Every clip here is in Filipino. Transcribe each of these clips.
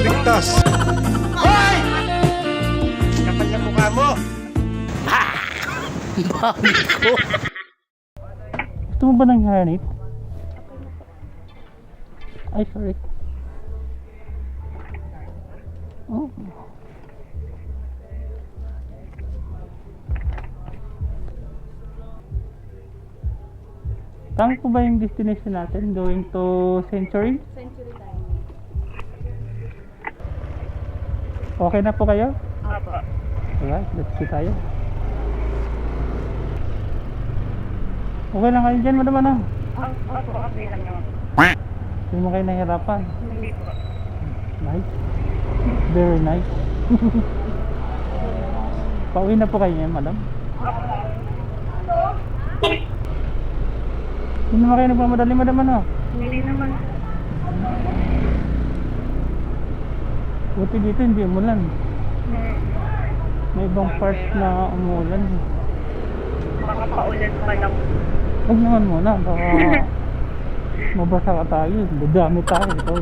ligtas. Hoy! Kapal na mukha mo. Bakit ko? Gusto mo ba ng hairnet? Ay, sorry. Oh. Tama po ba yung destination natin? Going to Century? Century Dining. Okay na po kayo? Opo. Alright, let's go tayo. Okay lang kayo dyan, madam ano? Opo, okay lang naman. Hindi mo kayo nahihirapan. Hindi po. Nice. Very nice. Pauwi na po kayo ngayon, madam? Hindi naman kayo nagmamadali, madam ano? Hindi naman. Buti dito hindi umulan. May ibang parts na umulan. Baka paulan pa lang. Huwag naman muna, baka mabasa ka tayo. Dadami tayo. Ito,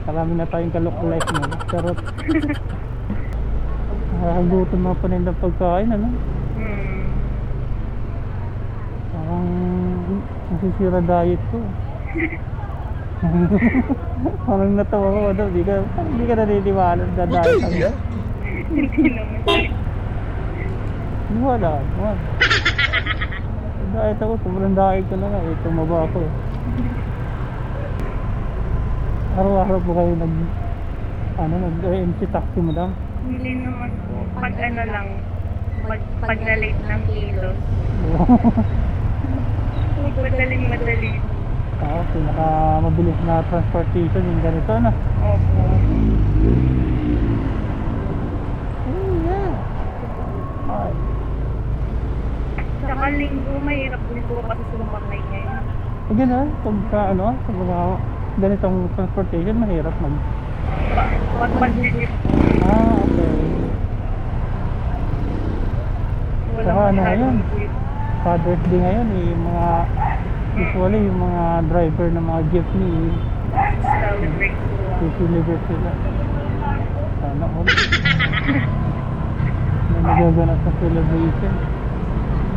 marami na tayong kalokalike mo. Pero gutom mga panindang pagkain, ano? Parang nasisira diet ko. Parang natawa ko daw, hindi ka naniniwala na diet ako. Hindi naman. Wala. Diet ako, sobrang diet ko na nga. Tumaba ako. Araw-araw po kayo nag-MC taxi, madam? Hindi naman po. Pag ano lang, pag na-late ng kilos. Madaling-madali. Mabilis na transportation yung ganito, ano? Opo. Oh, yeah. Ay. Saka linggo, mahirap din po kasi sumakay ngayon. Gano'n, pagka sa mga ganitong transportation, mahirap Pag mag-jeep, okay. wala Saka ano masyadong ngayon? jeep. Father's Day ngayon, usually yung mga driver ng mga jeepney, Celebrate po. i-celebrate sila. Sana all. May nagaganap sa celebration.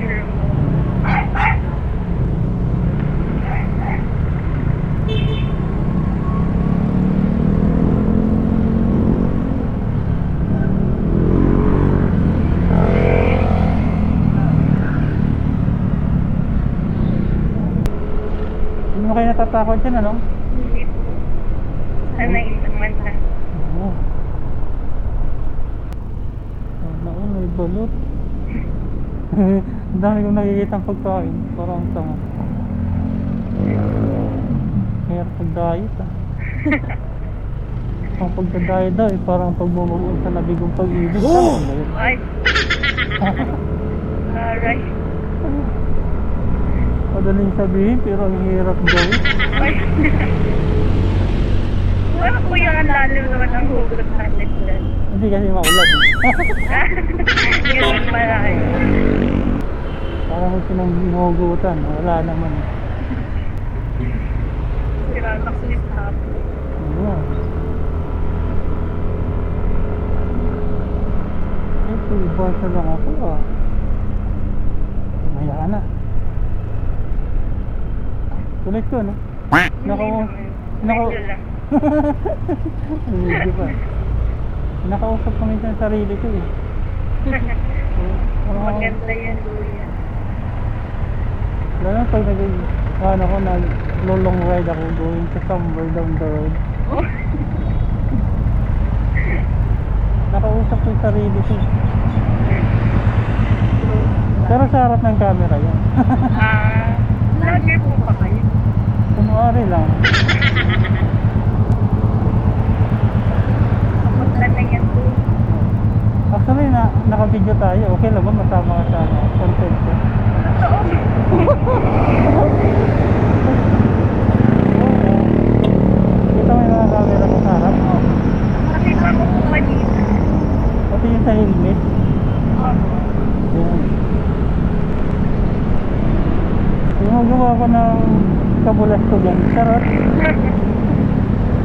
Sure po. Hindi mo kayo natatakot dyan, ano? Hindi po. Sanay naman na. Oo. Sana all, may balot. Ang dami kong nakikita ang pagkain. Parang tama. Kaya pag-diet, Ang pagka-diet daw, parang pagbumabuon sa nabigong pag-ibig. Ay. Alright. Madaling sabihin, pero ang hirap gawin. Ay. Ano po yung ang lalo naman ang hugot natin dyan? Hindi kasi maulan. Ganun marami. Parang may sinanghihugutan. Wala naman. Siratak si stop. Oo. Ito, ibasa lang ako Maya na. Tulit ko, no? Nako. Medyo lang. Medyo pa. Nakausap ko minsan sarili ko eh. Maganda yan, Luya. Lalo pag long ride ako going to somewhere down the road. Nakausap ko yung sarili ko. Pero sa harap ng camera yan. Vlogger po pa kayo? Kunwari lang. Kapunta na yan po. Actually, naka-video tayo. Okay lang ba masama ka sa content ko? Kita mo yung mga camera sa harap? Kasi ako po kanina. Pati yung sa helmet. Yan. Yung magawa ko ng kabulas ko dyan. Charot.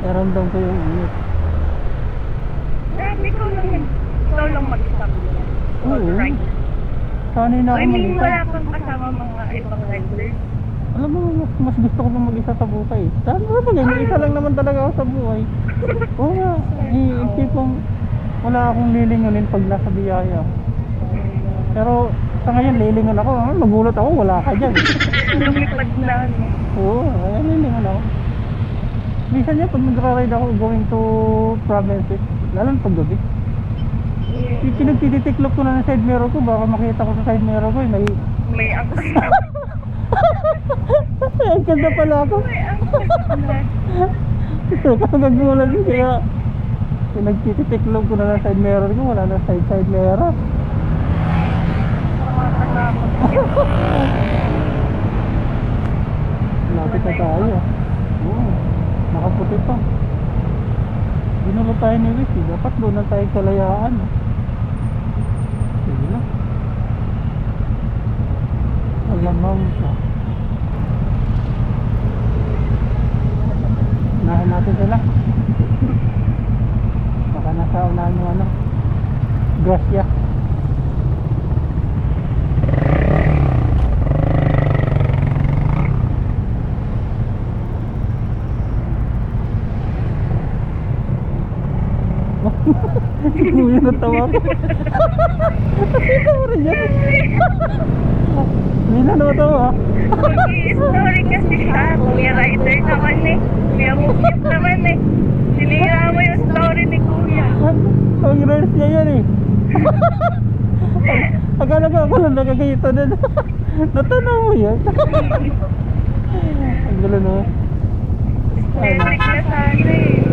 Naramdam ko yung init. Ikaw lang mag-stop. Oo. Right. Sanay na ako I mean, mag-isa. wala kang kasama mga ibang riders. Alam mo, mas gusto ko pa mag-isa sa buhay. Saan ba ba? Isa lang naman talaga ako sa buhay. Oo nga. Yung tipong wala akong lilingunin pag nasa biyaya. Pero sa ngayon, lilingon ako. Magulat ako, wala ka dyan. Lumipad na, ano. Oo, ayan, lilingon ako. Minsan niya, pag nagra-ride ako going to provinces, lalo na pag gabi. Pinagtitiklop ko na ng side mirror ko, baka makita ko sa side mirror ko, May angkas. ang ganda pala ako. May angkas. Kagagulan din, kaya pinagtitiklop ko na ng side mirror ko, wala na side mirror. Lapit na tayo. Oo, nakaputi pa. Ginulo tayo ni Wiki, dapat doon na tayo kalayaan. Sige lang. Alamang siya. Unahin natin sila. Baka nasa unahan yung ano, Gracia. Kuya natawa ko. Nakita mo rin yan. Hindi na natawa. Story kasi siya. Kuya rider naman eh. Kuya movie naman eh. Sinira mo yung story ni Kuya. Ang reels niya yan eh. Akala ko ako lang nakakita din. Natanaw mo yan. Ang gulo no. Electric na sana eh.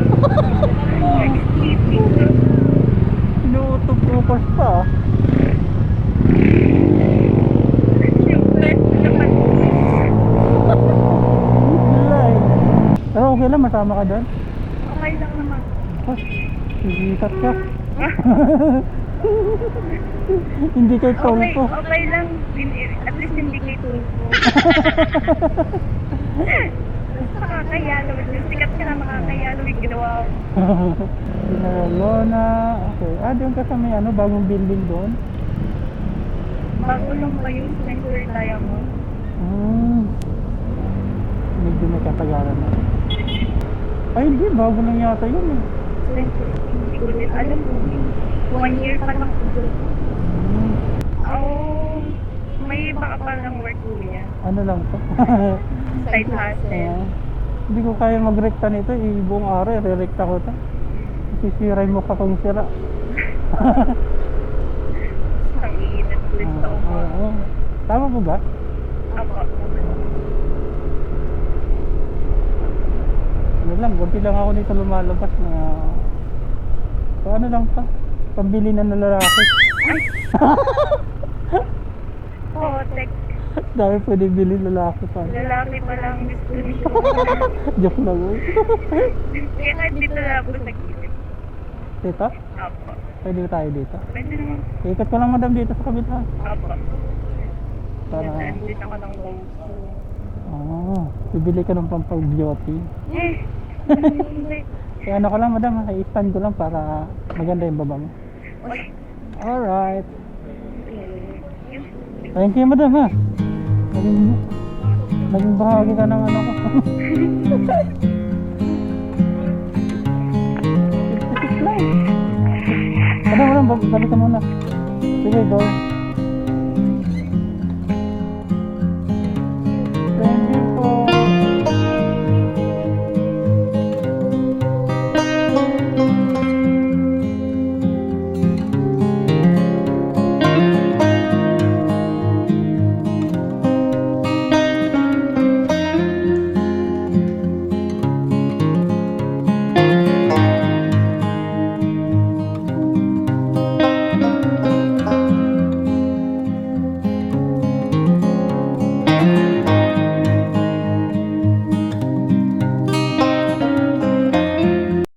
Sleeping. Inuutok-upas pa. Yung first naman. Wala eh. Pero okay lang, masama ka doon. Okay lang naman. Sigitat ka. Hindi kay Tolpo. Okay lang. At least hindi kay Tolpo. Nakakayalo. Sikat ka na makakayalo yung ginawa ko. Lona. Okay. Doon ka sa may ano, bagong building doon. Bago lang ba yung Spencer Diamond? Medyo may katagalan na. Ay hindi, bago lang yata yun eh. Spencer, hindi ko din alam kung 1 year pa lang. Oh, may baka pa lang work Kuya. Ano lang to? Side hustle. Hindi ko kaya magrekta nito, buong araw, re-rekta ko to. Sisiray mo ka kung sira. Ang iinat ulit sa umo. Oo. Tama po ba? Ako. Ano lang, gunti lang ako dito lumalabas na so, ano lang pa? Pambili na ng lalaki. Potek. Dami pwede bilhin lalaki pa. Lalaki pa lang gusto niyo. Joke lang yun. Kaya kahit dito na ako sa gilid. Dito? Apo. Pwede ba tayo dito? Pwede naman. Ikot ko lang madam dito sa kabila. Apo. Para, Nandito ako ng bibili ka ng pampag-beauty. hindi. Kaya ano ko lang madam, i-stand ko lang para maganda yung baba mo. Uy. Alright. Thank you madam ha. Naging bahagi ka ng ano ko. 56 lang. Madam, balik ka muna. Sige, go.